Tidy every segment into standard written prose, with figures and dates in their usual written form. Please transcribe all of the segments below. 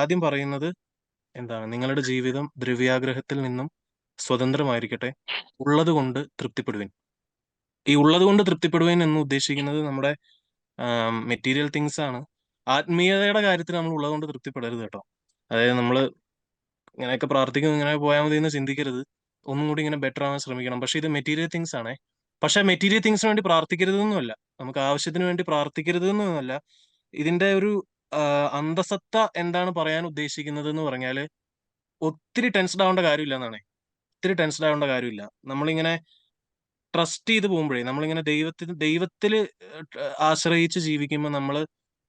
ആദ്യം പറയുന്നത് എന്താണ്? നിങ്ങളുടെ ജീവിതം ദ്രവ്യാഗ്രഹത്തിൽ നിന്നും സ്വതന്ത്രമായിരിക്കട്ടെ. ഉള്ളതുകൊണ്ട് തൃപ്തിപ്പെടുവിൻ. ഈ ഉള്ളതുകൊണ്ട് തൃപ്തിപ്പെടുവിൻ എന്ന് ഉദ്ദേശിക്കുന്നത് നമ്മുടെ മെറ്റീരിയൽ തിങ്സ് ആണ്. ആത്മീയതയുടെ കാര്യത്തിൽ നമ്മൾ ഉള്ളതുകൊണ്ട് തൃപ്തിപ്പെടരുത് കേട്ടോ. അതായത് നമ്മള് ഇങ്ങനെയൊക്കെ പ്രാർത്ഥിക്കുന്നു ഇങ്ങനെ പോയാൽ മതി എന്ന് ചിന്തിക്കരുത്. ഒന്നും കൂടി ഇങ്ങനെ ബെറ്റർ ആവാൻ ശ്രമിക്കണം. പക്ഷെ ഇത് മെറ്റീരിയൽ തിങ്സ് ആണേ. പക്ഷെ മെറ്റീരിയൽ തിങ്സിന് വേണ്ടി പ്രാർത്ഥിക്കരുതെന്നുമല്ല. നമുക്ക് ആവശ്യത്തിന് വേണ്ടി പ്രാർത്ഥിക്കരുതെന്നല്ല. ഇതിന്റെ ഒരു അന്തസത്ത എന്താണ് പറയാൻ ഉദ്ദേശിക്കുന്നത് എന്ന് പറഞ്ഞാല് ഒത്തിരി ടെൻസ്ഡ് ആവേണ്ട കാര്യമില്ല എന്നാണ്. ഒത്തിരി ടെൻസ്ഡ് ആവേണ്ട കാര്യമില്ല. നമ്മളിങ്ങനെ ട്രസ്റ്റ് ചെയ്ത് പോകുമ്പോഴേ, നമ്മളിങ്ങനെ ദൈവത്തില് ആശ്രയിച്ച് ജീവിക്കുമ്പോൾ നമ്മള്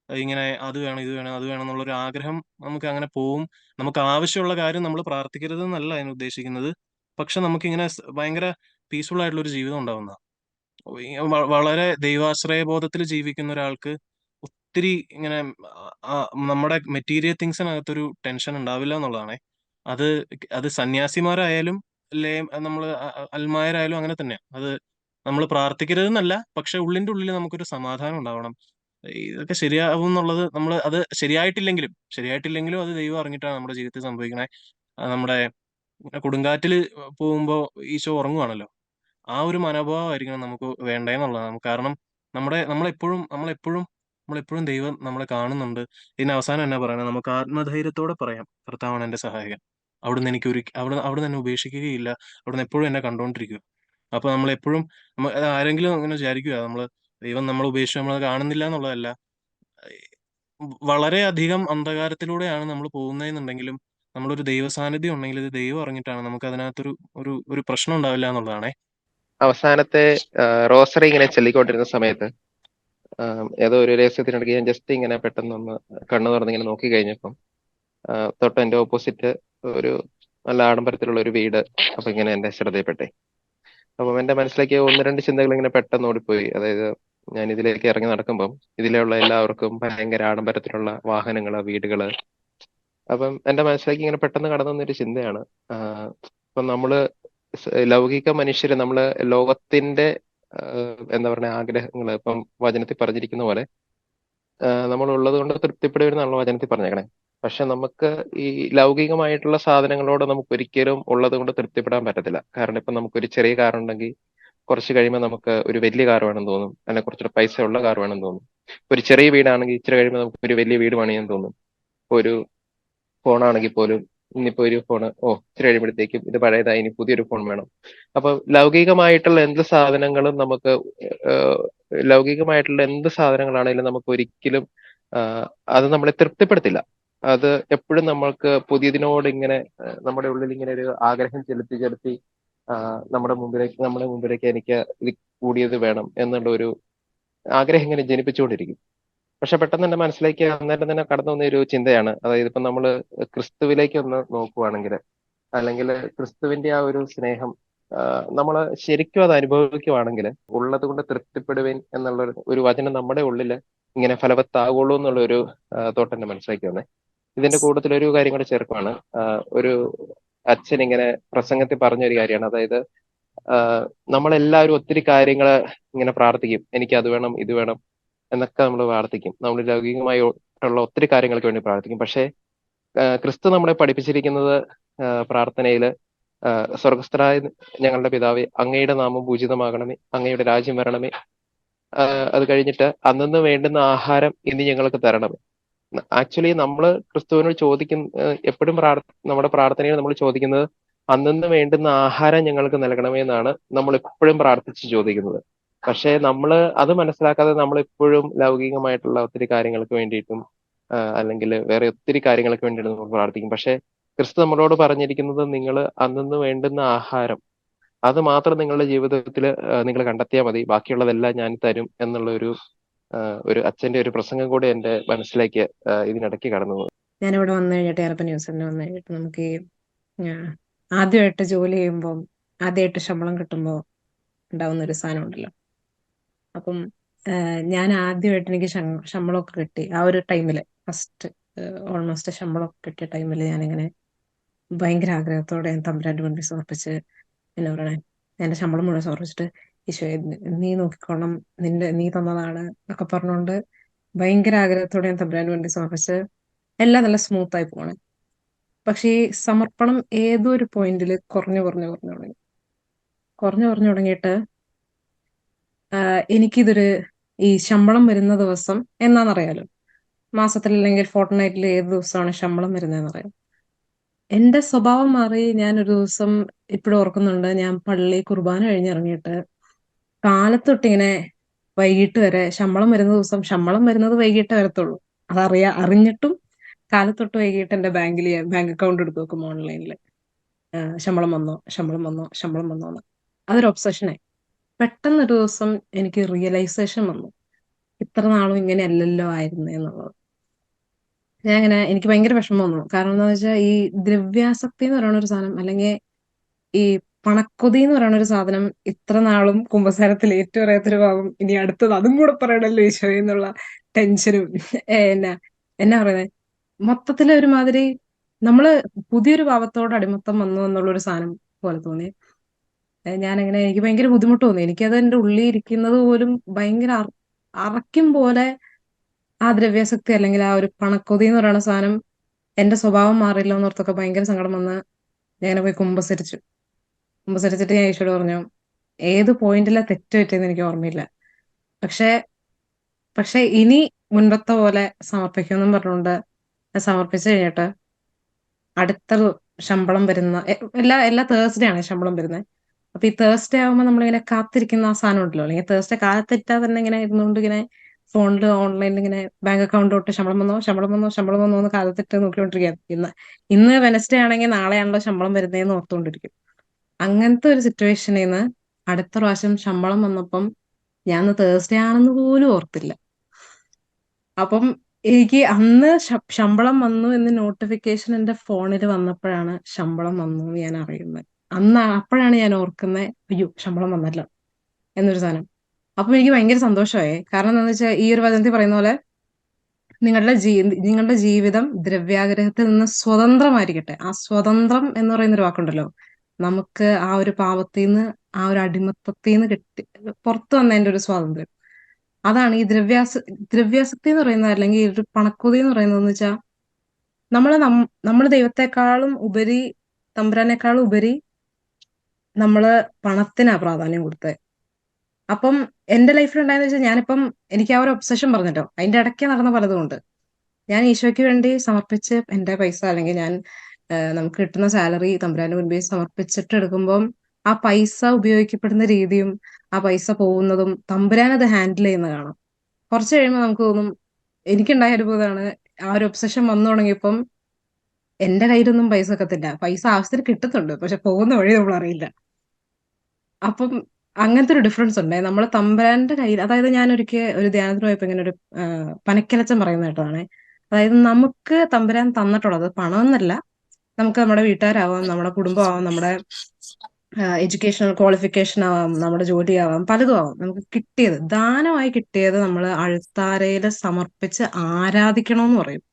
ഇങ്ങനെ അത് വേണം ഇത് വേണം അത് വേണം എന്നുള്ളൊരു ആഗ്രഹം നമുക്ക് അങ്ങനെ പോവും. നമുക്ക് ആവശ്യമുള്ള കാര്യം നമ്മൾ പ്രാർത്ഥിക്കരുത് എന്നല്ല അതിന് ഉദ്ദേശിക്കുന്നത്. പക്ഷെ നമുക്കിങ്ങനെ ഭയങ്കര പീസ്ഫുൾ ആയിട്ടുള്ള ഒരു ജീവിതം ഉണ്ടാവുന്ന, വളരെ ദൈവാശ്രയ ബോധത്തിൽ ജീവിക്കുന്ന ഒരാൾക്ക് ഒത്തിരി ഇങ്ങനെ ആ, നമ്മുടെ മെറ്റീരിയൽ തിങ്സിനകത്തൊരു ടെൻഷൻ ഉണ്ടാവില്ല എന്നുള്ളതാണ്. അത് അത് സന്യാസിമാരായാലും ലേ നമ്മൾ അൽമായരായാലും അങ്ങനെ തന്നെയാണ്. അത് നമ്മൾ പ്രാർത്ഥിക്കരുതെന്നല്ല, പക്ഷെ ഉള്ളിന്റെ ഉള്ളിൽ നമുക്കൊരു സമാധാനം ഉണ്ടാവണം. ഇതൊക്കെ ശരിയാവും എന്നുള്ളത് നമ്മൾ അത് ശരിയായിട്ടില്ലെങ്കിലും അത് ദൈവം അറിഞ്ഞിട്ടാണ് നമ്മുടെ ജീവിതത്തിൽ സംഭവിക്കണേ. നമ്മുടെ കൊടുങ്കാറ്റിൽ പോകുമ്പോ ഈശോ ഉറങ്ങുവാണല്ലോ. ആ ഒരു മനോഭാവമായിരിക്കണം നമുക്ക് വേണ്ടതെന്നുള്ളതാണ്. കാരണം നമ്മളെപ്പോഴും ദൈവം നമ്മളെ കാണുന്നുണ്ട്. ഇതിന് അവസാനം എന്നാ പറയണത്? നമുക്ക് ആത്മധൈര്യത്തോടെ പറയാം, കർത്താവാണ് എന്റെ സഹായകൻ. അവിടുന്ന് എന്നെ ഉപേക്ഷിക്കുകയില്ല. അവിടുന്ന് എപ്പോഴും എന്നെ കണ്ടുകൊണ്ടിരിക്കുക. അപ്പൊ നമ്മളെപ്പോഴും ആരെങ്കിലും അങ്ങനെ വിചാരിക്കുക ദൈവം നമ്മളെ ഉപേക്ഷിച്ച് നമ്മളെ കാണുന്നില്ല എന്നുള്ളതല്ല. വളരെയധികം അന്ധകാരത്തിലൂടെയാണ് നമ്മൾ പോകുന്നതെന്നുണ്ടെങ്കിലും നമ്മളൊരു ദൈവ സാന്നിധ്യം ഉണ്ടെങ്കിൽ ഇത് ദൈവം അറിഞ്ഞിട്ടാണ്. നമുക്ക് അതിനകത്തൊരു ഒരു ഒരു പ്രശ്നം ഉണ്ടാവില്ല എന്നുള്ളതാണേ. അവസാനത്തെ റോസറി ഇങ്ങനെ ചൊല്ലിക്കൊണ്ടിരുന്ന സമയത്ത് ഏതോ ഒരു രഹസ്യത്തിനിടയ്ക്ക് ഞാൻ ജസ്റ്റ് ഇങ്ങനെ പെട്ടെന്നൊന്ന് കണ്ണു തുറന്നിങ്ങനെ നോക്കി കഴിഞ്ഞപ്പം തൊട്ട് എന്റെ ഓപ്പോസിറ്റ് ഒരു നല്ല ആഡംബരത്തിലുള്ള ഒരു വീട് അപ്പൊ ഇങ്ങനെ എന്റെ ശ്രദ്ധയിൽപ്പെട്ടെ. അപ്പം എന്റെ മനസ്സിലേക്ക് ഒന്ന് രണ്ട് ചിന്തകൾ ഇങ്ങനെ പെട്ടെന്ന് ഓടിപ്പോയി. അതായത് ഞാൻ ഇതിലേക്ക് ഇറങ്ങി നടക്കുമ്പം ഇതിലുള്ള എല്ലാവർക്കും ഭയങ്കര ആഡംബരത്തിലുള്ള വാഹനങ്ങള്, വീടുകള്. അപ്പം എന്റെ മനസ്സിലേക്ക് ഇങ്ങനെ പെട്ടെന്ന് കടന്നു വന്നൊരു ചിന്തയാണ്, ഇപ്പം നമ്മള് ലൗകിക മനുഷ്യര് നമ്മള് ലോകത്തിന്റെ എന്താ പറയുക ആഗ്രഹങ്ങള് ഇപ്പം വചനത്തിൽ പറഞ്ഞിരിക്കുന്ന പോലെ നമ്മൾ ഉള്ളത് കൊണ്ട് തൃപ്തിപ്പെടുവരുന്നാണല്ലോ വചനത്തിൽ പറഞ്ഞേക്കണേ. പക്ഷെ നമുക്ക് ഈ ലൗകികമായിട്ടുള്ള സാധനങ്ങളോട് നമുക്ക് ഒരിക്കലും ഉള്ളത് കൊണ്ട് തൃപ്തിപ്പെടാൻ പറ്റത്തില്ല. കാരണം ഇപ്പൊ നമുക്കൊരു ചെറിയ കാർ ഉണ്ടെങ്കിൽ കുറച്ച് കഴിയുമ്പോൾ നമുക്ക് ഒരു വലിയ കാർ വേണമെന്ന് തോന്നും, അല്ലെങ്കിൽ കുറച്ചുകൂടെ പൈസ ഉള്ള കാർ വേണമെന്ന് തോന്നും. ഒരു ചെറിയ വീടാണെങ്കിൽ ഇച്ചിരി കഴിയുമ്പോൾ നമുക്ക് ഒരു വലിയ വീട് പണിയാൻ തോന്നും. ഇപ്പൊ ഒരു ഫോണാണെങ്കിൽ പോലും ഇനിയിപ്പോ ഒരു ഫോൺ ഇച്ചിരി കഴിയുമ്പോഴത്തേക്കും ഇത് പഴയതായി, ഇനി പുതിയൊരു ഫോൺ വേണം. അപ്പൊ ലൗകികമായിട്ടുള്ള എന്ത് സാധനങ്ങളും നമുക്ക് ഏഹ്, ലൗകികമായിട്ടുള്ള എന്ത് സാധനങ്ങളാണെങ്കിലും നമുക്ക് ഒരിക്കലും ആഹ്, അത് നമ്മളെ തൃപ്തിപ്പെടുത്തില്ല. അത് എപ്പോഴും നമ്മൾക്ക് പുതിയതിനോട് ഇങ്ങനെ നമ്മുടെ ഉള്ളിൽ ഇങ്ങനെ ഒരു ആഗ്രഹം ചെലുത്തി ചെലുത്തി നമ്മുടെ മുമ്പിലേക്ക് എനിക്ക് ഇത് കൂടിയത് വേണം എന്നുള്ള ഒരു ആഗ്രഹം ഇങ്ങനെ ജനിപ്പിച്ചുകൊണ്ടിരിക്കും. പക്ഷെ പെട്ടെന്ന് എന്റെ മനസ്സിലേക്ക് അന്നേരം തന്നെ കടന്നു വന്ന ഒരു ചിന്തയാണ്, അതായത് ഇപ്പൊ നമ്മള് ക്രിസ്തുവിലേക്ക് ഒന്ന് നോക്കുവാണെങ്കിൽ, അല്ലെങ്കിൽ ക്രിസ്തുവിന്റെ ആ ഒരു സ്നേഹം നമ്മൾ ശരിക്കും അത് അനുഭവിക്കുവാണെങ്കിൽ, ഉള്ളത് കൊണ്ട് തൃപ്തിപ്പെടുവേൻ എന്നുള്ള ഒരു വചനം നമ്മുടെ ഉള്ളിൽ ഇങ്ങനെ ഫലവത്താകുള്ളൂ എന്നുള്ള ഒരു തോട്ട് എന്റെ മനസ്സിലേക്ക് വന്നേ. ഇതിന്റെ കൂട്ടത്തിൽ ഒരു കാര്യം കൂടെ ചേർക്കുവാണ്. ഒരു അച്ഛൻ ഇങ്ങനെ പ്രസംഗത്തിൽ പറഞ്ഞൊരു കാര്യമാണ്, അതായത് ആഹ് നമ്മളെല്ലാവരും ഒത്തിരി കാര്യങ്ങൾ ഇങ്ങനെ പ്രാർത്ഥിക്കും, എനിക്ക് അത് വേണം ഇത് വേണം എന്നൊക്കെ നമ്മൾ പ്രാർത്ഥിക്കും. നമ്മൾ ലൗകികമായി ഉള്ള ഒത്തിരി കാര്യങ്ങൾക്ക് വേണ്ടി പ്രാർത്ഥിക്കും. പക്ഷേ ക്രിസ്തു നമ്മളെ പഠിപ്പിച്ചിരിക്കുന്നത് പ്രാർത്ഥനയില് സ്വർഗസ്ഥനായ ഞങ്ങളുടെ പിതാവേ, അങ്ങയുടെ നാമം പൂജിതമാകണമേ, അങ്ങയുടെ രാജ്യം വരണമേ, അത് കഴിഞ്ഞിട്ട് അന്നന്ന് വേണ്ടുന്ന ആഹാരം ഇനി ഞങ്ങൾക്ക് തരണമേ. ആക്ച്വലി നമ്മൾ ക്രിസ്തുവിനോട് ചോദിക്കുന്ന എപ്പോഴും നമ്മുടെ പ്രാർത്ഥനയിൽ നമ്മൾ ചോദിക്കുന്നത് അന്നന്ന് വേണ്ടുന്ന ആഹാരം ഞങ്ങൾക്ക് നൽകണമേ എന്നാണ് നമ്മൾ എപ്പോഴും പ്രാർത്ഥിച്ച് ചോദിക്കുന്നത്. പക്ഷേ നമ്മൾ അത് മനസ്സിലാക്കാതെ നമ്മൾ എപ്പോഴും ലൗകികമായിട്ടുള്ള ഒത്തിരി കാര്യങ്ങൾക്ക് വേണ്ടിയിട്ടും അല്ലെങ്കിൽ വേറെ ഒത്തിരി കാര്യങ്ങൾക്ക് വേണ്ടിയിട്ട് നമ്മൾ പ്രാർത്ഥിക്കും. പക്ഷേ ക്രിസ്തു നമ്മളോട് പറഞ്ഞിരിക്കുന്നത് നിങ്ങൾ അന്നന്ന് വേണ്ടുന്ന ആഹാരം അത് മാത്രം നിങ്ങളുടെ ജീവിതത്തിൽ നിങ്ങൾ കണ്ടെത്തിയാൽ മതി, ബാക്കിയുള്ളതെല്ലാം ഞാൻ തരും എന്നുള്ള ഒരു അച്ഛന്റെ ഒരു പ്രസംഗം കൂടി എന്റെ മനസ്സിലേക്ക് ഇതിനിടയ്ക്ക് കടന്നു പോകും. ഞാനിവിടെ വന്നു കഴിഞ്ഞിട്ട് ഏറെപ്പ ന്യൂസിന് വന്നു കഴിഞ്ഞിട്ട് നമുക്ക് ഈ ആദ്യമായിട്ട് ജോലി ചെയ്യുമ്പോൾ ആദ്യമായിട്ട് ശമ്പളം കിട്ടുമ്പോൾ ഉണ്ടാവുന്ന ഒരു സാധനം ഉണ്ടല്ലോ. അപ്പം ഞാൻ ആദ്യമായിട്ട് എനിക്ക് ശമ്പളമൊക്കെ കിട്ടി ആ ഒരു ടൈമില്, ഫസ്റ്റ് ഓൾമോസ്റ്റ് ശമ്പളമൊക്കെ കിട്ടിയ ടൈമിൽ ഞാനിങ്ങനെ ഭയങ്കര ആഗ്രഹത്തോടെ ഞാൻ തമ്പുരാന്റെ മുൻപിൽ സമർപ്പിച്ച്, എന്നാ പറയണേ, എന്റെ ശമ്പളം മുഴുവൻ സമർപ്പിച്ചിട്ട് ഈശോയെ നീ നോക്കിക്കോണം, നീ തന്നതാണ് എന്നൊക്കെ പറഞ്ഞുകൊണ്ട് ഭയങ്കര ആഗ്രഹത്തോടെ ഞാൻ തമ്പുരാന് വേണ്ടി സമർപ്പിച്ച് എല്ലാം നല്ല സ്മൂത്ത് ആയി പോവാണ്. പക്ഷേ ഈ സമർപ്പണം ഏതോ ഒരു പോയിന്റിൽ കുറഞ്ഞു തുടങ്ങിയിട്ട് എനിക്കിതൊരു ഈ ശമ്പളം വരുന്ന ദിവസം എന്നാന്നറിയാലോ, മാസത്തിൽ അല്ലെങ്കിൽ ഫോർട്ട് നൈറ്റിൽ ഏത് ദിവസമാണ് ശമ്പളം വരുന്നതെന്ന് അറിയാം. എന്റെ സ്വഭാവം മാറി. ഞാൻ ഒരു ദിവസം ഇപ്പോഴും ഓർക്കുന്നുണ്ട്, ഞാൻ പള്ളി കുർബാന കഴിഞ്ഞിറങ്ങിയിട്ട് കാലത്തൊട്ടിങ്ങനെ വൈകിട്ട് വരെ ശമ്പളം വരുന്ന ദിവസം, ശമ്പളം വരുന്നത് വൈകിട്ട് വരത്തുള്ളൂ, അറിഞ്ഞിട്ടും കാലത്തൊട്ട് വൈകിട്ട് എന്റെ ബാങ്ക് അക്കൗണ്ട് എടുത്ത് നോക്കും ഓൺലൈനിൽ, ശമ്പളം വന്നോ ശമ്പളം വന്നോ ശമ്പളം വന്നോ എന്ന്. അതൊരു ഒബ്സഷനായി. പെട്ടെന്നൊരു ദിവസം എനിക്ക് റിയലൈസേഷൻ വന്നു, ഇത്ര നാളും ഇങ്ങനെയല്ലല്ലോ ആയിരുന്നേ എന്നുള്ളത്. എനിക്ക് ഭയങ്കര വിഷമം വന്നു. കാരണം എന്താ വെച്ചാൽ ഈ ദ്രവ്യാസക്തി എന്ന് പറയുന്ന ഒരു സാധനം, അല്ലെങ്കിൽ ഈ പണക്കൊതി എന്ന് പറയുന്ന ഒരു സാധനം ഇത്ര നാളും കുമ്പസാരത്തിൽ ഏറ്റുപറയാത്തൊരു ഭാവം, ഇനി അടുത്തത് അതും കൂടെ പറയണല്ലോ ഈശോ എന്നുള്ള ടെൻഷനും എന്നാ എന്നാ പറയുന്നത്, മൊത്തത്തില് ഒരുമാതിരി നമ്മള് പുതിയൊരു ഭാവത്തോട് അടിമത്തം വന്നു എന്നുള്ളൊരു സാധനം പോലെ തോന്നി. എനിക്ക് ഭയങ്കര ബുദ്ധിമുട്ട് തോന്നി. എനിക്കത് എന്റെ ഉള്ളിൽ ഇരിക്കുന്നത് പോലും ഭയങ്കര അറയ്ക്കും പോലെ. ആ ദ്രവ്യാസക്തി അല്ലെങ്കിൽ ആ ഒരു പണക്കൊതി എന്ന് പറയുന്ന സാധനം എന്റെ സ്വഭാവം മാറില്ല എന്നോർത്തൊക്കെ ഭയങ്കര സങ്കടം വന്ന് ഞാൻ പോയി കുമ്പസരിച്ചിട്ട് ഞാൻ ഈശോയോട് പറഞ്ഞു, ഏത് പോയിന്റിലെ തെറ്റ് പറ്റിയെന്ന് എനിക്ക് ഓർമ്മയില്ല, പക്ഷെ പക്ഷെ ഇനി മുൻപത്തെ പോലെ സമർപ്പിക്കുമെന്നും പറഞ്ഞുകൊണ്ട് സമർപ്പിച്ചു കഴിഞ്ഞിട്ട് അടുത്ത ശമ്പളം വരുന്ന എല്ലാ തേഴ്സ്ഡേ ആണ് ശമ്പളം വരുന്നത്. അപ്പൊ ഈ തേഴ്സ്ഡേ ആകുമ്പോൾ നമ്മളിങ്ങനെ കാത്തിരിക്കുന്ന ആ സാധനം ഉണ്ടല്ലോ, അല്ലെങ്കിൽ തേഴ്സ്ഡേ കാലത്തെറ്റാതെ തന്നെ ഇങ്ങനെ ഇരുന്നുകൊണ്ട് ഇങ്ങനെ ഫോണിൽ ഓൺലൈനിൽ ഇങ്ങനെ ബാങ്ക് അക്കൗണ്ട് തൊട്ട് ശമ്പളം വന്നോ എന്ന് കാലത്തെറ്റ് നോക്കിക്കൊണ്ടിരിക്കുക. ഇന്ന് വെനസ്ഡേ ആണെങ്കിൽ നാളെയാണല്ലോ ശമ്പളം വരുന്നതെന്ന് ഓർത്തുകൊണ്ടിരിക്കും. അങ്ങനത്തെ ഒരു സിറ്റുവേഷനിൽ നിന്ന് അടുത്ത പ്രാവശ്യം ശമ്പളം വന്നപ്പം ഞാൻ തേഴ്സ്ഡേ ആണെന്ന് പോലും ഓർത്തില്ല. അപ്പം എനിക്ക് അന്ന് ശമ്പളം വന്നു എന്ന് നോട്ടിഫിക്കേഷൻ എന്റെ ഫോണിൽ വന്നപ്പോഴാണ് ശമ്പളം വന്നു എന്ന് ഞാൻ അറിയുന്നത്. അപ്പോഴാണ് ഞാൻ ഓർക്കുന്നത്, അയ്യോ ശമ്പളം വന്നല്ലോ എന്നൊരു സാധനം. അപ്പൊ എനിക്ക് ഭയങ്കര സന്തോഷമായി. കാരണം എന്താണെന്ന് വെച്ചാൽ ഈ ഒരു വചനത്തിൽ പറയുന്ന പോലെ നിങ്ങളുടെ ജീവിതം ദ്രവ്യാഗ്രഹത്തിൽ നിന്ന് സ്വതന്ത്രമായിരിക്കട്ടെ. ആ സ്വതന്ത്രം എന്ന് പറയുന്ന ഒരു വാക്കുണ്ടല്ലോ, നമുക്ക് ആ ഒരു പാപത്തിൽ നിന്ന്, ആ ഒരു അടിമത്തത്തിൽ നിന്ന് പുറത്തു വന്നതിന്റെ ഒരു സ്വാതന്ത്ര്യം, അതാണ് ഈ ദ്രവ്യാസക്തി എന്ന് പറയുന്നത്, അല്ലെങ്കിൽ ഒരു പണക്കൊതി എന്ന് പറയുന്നതെന്ന് വെച്ചാൽ നമ്മള് ദൈവത്തെക്കാളും ഉപരി, തമ്പുരാനേക്കാളും ഉപരി നമ്മള് പണത്തിനാ പ്രാധാന്യം കൊടുത്തത്. അപ്പം എന്റെ ലൈഫിൽ ഉണ്ടായെന്ന് വെച്ചാൽ, ഞാനിപ്പം എനിക്ക് ആ ഒരു ഒബ്സഷൻ പറഞ്ഞല്ലോ, അതിന്റെ ഇടയ്ക്ക് നടന്ന പലതുകൊണ്ട് ഞാൻ ഈശോയ്ക്ക് വേണ്ടി സമർപ്പിച്ച് എന്റെ പൈസ, അല്ലെങ്കിൽ നമുക്ക് കിട്ടുന്ന സാലറി തമ്പുരാന്റെ മുൻപിൽ സമർപ്പിച്ചിട്ട് എടുക്കുമ്പം ആ പൈസ ഉപയോഗിക്കപ്പെടുന്ന രീതിയും ആ പൈസ പോകുന്നതും തമ്പുരാൻ അത് ഹാൻഡിൽ ചെയ്യുന്ന കാണാം. കുറച്ച് കഴിയുമ്പോൾ നമുക്ക് തോന്നും, എനിക്കുണ്ടായ അനുഭവമാണ്, ആ ഒരു ഒബ്സഷൻ വന്നു തുടങ്ങിയപ്പം എന്റെ കയ്യിലൊന്നും പൈസ വെക്കത്തില്ല. പൈസ ആവശ്യത്തിന് കിട്ടുന്നുണ്ട്, പക്ഷെ പോകുന്ന വഴി നമ്മൾ അറിയില്ല. അപ്പം അങ്ങനത്തെ ഒരു ഡിഫറൻസ് ഉണ്ട്. നമ്മൾ തമ്പുരാന്റെ കയ്യിൽ, അതായത് ഞാൻ ഒരിക്കൽ ഒരു ധ്യാനത്തിന് പോയപ്പോ ഇങ്ങനെ ഒരു പനക്കലച്ചൻ പറയുന്ന കേട്ടതാണ്. അതായത് നമുക്ക് തമ്പുരാൻ തന്നിട്ടുള്ളത് പണമെന്നല്ല, നമുക്ക് നമ്മുടെ വീട്ടുകാരാവാം, നമ്മുടെ കുടുംബമാവാം, നമ്മുടെ എഡ്യൂക്കേഷണൽ ക്വാളിഫിക്കേഷൻ ആവാം, നമ്മുടെ ജോലിയാവാം, പലതും ആവാം. നമുക്ക് കിട്ടിയത്, ദാനമായി കിട്ടിയത് നമ്മൾ അൾത്താരയിൽ സമർപ്പിച്ച് ആരാധിക്കണമെന്ന് പറയും.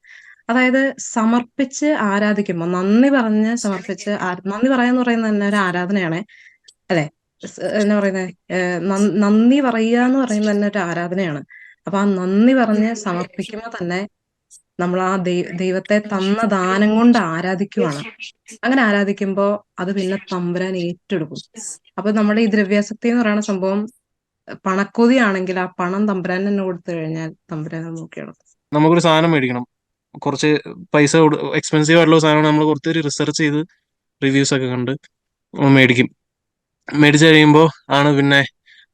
അതായത് സമർപ്പിച്ച് ആരാധിക്കുമ്പോൾ നന്ദി പറഞ്ഞ് സമർപ്പിച്ച് നന്ദി പറയാന്ന് പറയുന്നത് തന്നെ ഒരു ആരാധനയാണ്, അല്ലെ? എന്നാ പറയുന്നത്, നന്ദി പറയുക എന്ന് പറയുന്നത് തന്നെ ഒരു ആരാധനയാണ്. അപ്പൊ ആ നന്ദി പറഞ്ഞ് സമർപ്പിക്കുമ്പോൾ തന്നെ നമ്മൾ ആ ദൈവത്തെ തന്ന ദാനം കൊണ്ട് ആരാധിക്കുവാണ്. അങ്ങനെ ആരാധിക്കുമ്പോ അത് പിന്നെ തമ്പുരാൻ ഏറ്റെടുക്കും. അപ്പൊ നമ്മുടെ ഈ ദ്രവ്യാസക്തി എന്ന് പറയുന്ന സംഭവം പണക്കൊതിയാണെങ്കിൽ ആ പണം തമ്പുരാൻ തന്നെ കൊടുത്തു കഴിഞ്ഞാൽ തമ്പുരാൻ നോക്കിയെടുക്കും. നമുക്കൊരു സാധനം മേടിക്കണം, കുറച്ച് പൈസ എക്സ്പെൻസീവ് ആയിട്ടുള്ള സാധനം നമ്മൾ കുറച്ച് റിസർച്ച് ചെയ്ത് റിവ്യൂസ് ഒക്കെ കണ്ട് മേടിക്കും. മേടിച്ചു കഴിയുമ്പോൾ ആണ് പിന്നെ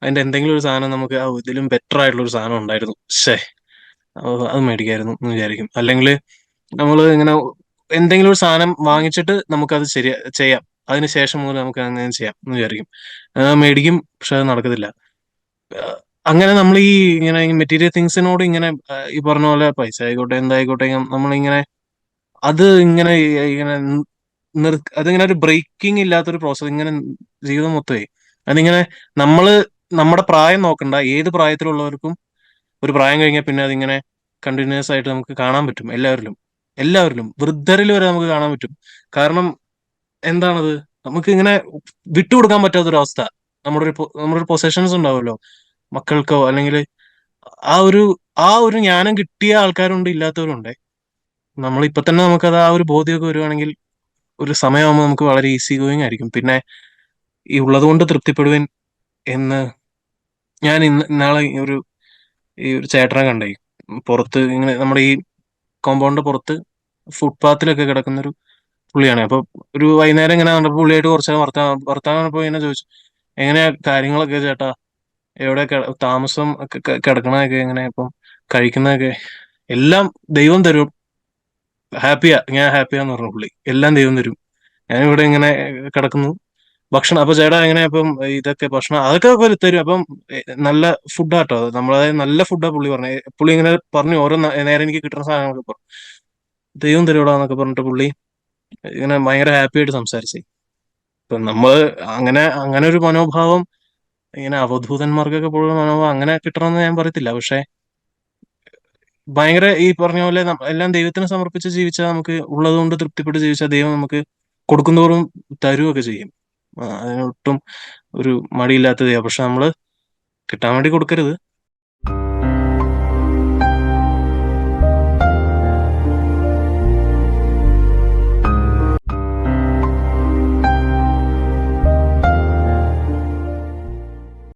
അതിന്റെ എന്തെങ്കിലും ഒരു സാധനം നമുക്ക് ഇതിലും ബെറ്റർ ആയിട്ടുള്ള ഒരു സാധനം ഉണ്ടായിരുന്നു, അത് മേടിക്കായിരുന്നു എന്ന് വിചാരിക്കും. അല്ലെങ്കിൽ നമ്മൾ ഇങ്ങനെ എന്തെങ്കിലും ഒരു സാധനം വാങ്ങിച്ചിട്ട് നമുക്കത് ചെയ്യാം, അതിന് ശേഷം മുതൽ നമുക്ക് അങ്ങനെ ചെയ്യാം എന്ന് വിചാരിക്കും, മേടിക്കും, പക്ഷെ അത് നടക്കത്തില്ല. അങ്ങനെ നമ്മൾ ഇങ്ങനെ മെറ്റീരിയൽ തിങ്സിനോട് ഇങ്ങനെ ഈ പറഞ്ഞ പോലെ പൈസ ആയിക്കോട്ടെ എന്തായിക്കോട്ടെ, നമ്മളിങ്ങനെ അത് ഇങ്ങനെ ഇങ്ങനെ അതിങ്ങനെ ഒരു ബ്രേക്കിംഗ് ഇല്ലാത്തൊരു പ്രോസസ്, ഇങ്ങനെ ജീവിതം മൊത്തമേ അതിങ്ങനെ നമ്മള് നമ്മുടെ പ്രായം നോക്കണ്ട, ഏത് പ്രായത്തിലുള്ളവർക്കും ഒരു പ്രായം കഴിഞ്ഞാൽ പിന്നെ അതിങ്ങനെ കണ്ടിന്യൂസ് ആയിട്ട് നമുക്ക് കാണാൻ പറ്റും. എല്ലാവരിലും വൃദ്ധരിൽ വരെ നമുക്ക് കാണാൻ പറ്റും. കാരണം എന്താണത്, നമുക്ക് ഇങ്ങനെ വിട്ടുകൊടുക്കാൻ പറ്റാത്തൊരവസ്ഥ. നമ്മുടെ ഒരു പൊസഷൻസ് ഉണ്ടാവുമല്ലോ, മക്കൾക്കോ അല്ലെങ്കിൽ ആ ഒരു ജ്ഞാനം കിട്ടിയ ആൾക്കാരുണ്ട്, ഇല്ലാത്തവരുണ്ട്. നമ്മൾ ഇപ്പൊ തന്നെ നമുക്കത് ആ ഒരു ബോധ്യമൊക്കെ വരുവാണെങ്കിൽ ഒരു സമയമാകുമ്പോൾ നമുക്ക് വളരെ ഈസി ഗോയിങ് ആയിരിക്കും. പിന്നെ ഈ ഉള്ളത് കൊണ്ട് തൃപ്തിപ്പെടുവിൻ എന്ന് ഞാൻ നാളെ ഈ ഒരു ചേട്ടനെ കണ്ടേ, പുറത്ത് ഇങ്ങനെ നമ്മുടെ ഈ കോമ്പൗണ്ടിന്റെ പുറത്ത് ഫുട്പാത്തിലൊക്കെ കിടക്കുന്ന ഒരു പുള്ളിയാണ്. അപ്പൊ ഒരു വൈകുന്നേരം ഇങ്ങനെ കണ്ടപ്പോൾ പുള്ളിയായിട്ട് കുറച്ച് നേരം വർത്താനം പറഞ്ഞപ്പോ ഇങ്ങനെ ചോദിച്ചു, എങ്ങനെയാ കാര്യങ്ങളൊക്കെ ചേട്ടാ, എവിടെ താമസം ഒക്കെ കിടക്കണതൊക്കെ എങ്ങനെയാ, ഇപ്പം കഴിക്കുന്നതൊക്കെ എല്ലാം ദൈവം തരും, ഹാപ്പിയാ, ഞാൻ ഹാപ്പിയാന്ന് പറഞ്ഞു പുള്ളി. എല്ലാം ദൈവം തരും, ഞാൻ ഇവിടെ ഇങ്ങനെ കിടക്കുന്നു. ഭക്ഷണം അപ്പൊ ചേട്ടാ എങ്ങനെയാ ഇപ്പം ഇതൊക്കെ ഭക്ഷണം അതൊക്കെ തരും. അപ്പം നല്ല ഫുഡാട്ടോ, നമ്മളെ നല്ല ഫുഡാ പുള്ളി പറഞ്ഞു. പുള്ളി ഇങ്ങനെ പറഞ്ഞു ഓരോ നേരം എനിക്ക് കിട്ടുന്ന സാധനങ്ങളൊക്കെ പറഞ്ഞു, ദൈവം തരുവിടാന്നൊക്കെ പറഞ്ഞിട്ട് പുള്ളി ഇങ്ങനെ ഭയങ്കര ഹാപ്പി ആയിട്ട് സംസാരിച്ചേ. ഇപ്പൊ നമ്മള് അങ്ങനെ അങ്ങനെ ഒരു മനോഭാവം ഇങ്ങനെ അവധൂതന്മാർക്കൊക്കെ പോലുള്ള മനോഭാവം അങ്ങനെ കിട്ടണമെന്ന് ഞാൻ പറയത്തില്ല. പക്ഷെ ഭയങ്കര ഈ പറഞ്ഞ പോലെ എല്ലാം ദൈവത്തിന് സമർപ്പിച്ച് ജീവിച്ചാൽ, നമുക്ക് ഉള്ളത് കൊണ്ട് തൃപ്തിപ്പെട്ട് ജീവിച്ചാൽ ദൈവം നമുക്ക് കൊടുക്കുന്തോറും തരുവൊക്കെ ചെയ്യും. അതിനൊട്ടും ഒരു മടിയില്ലാത്ത ദൈവം. പക്ഷെ നമ്മള് കിട്ടാൻ വേണ്ടി കൊടുക്കരുത്.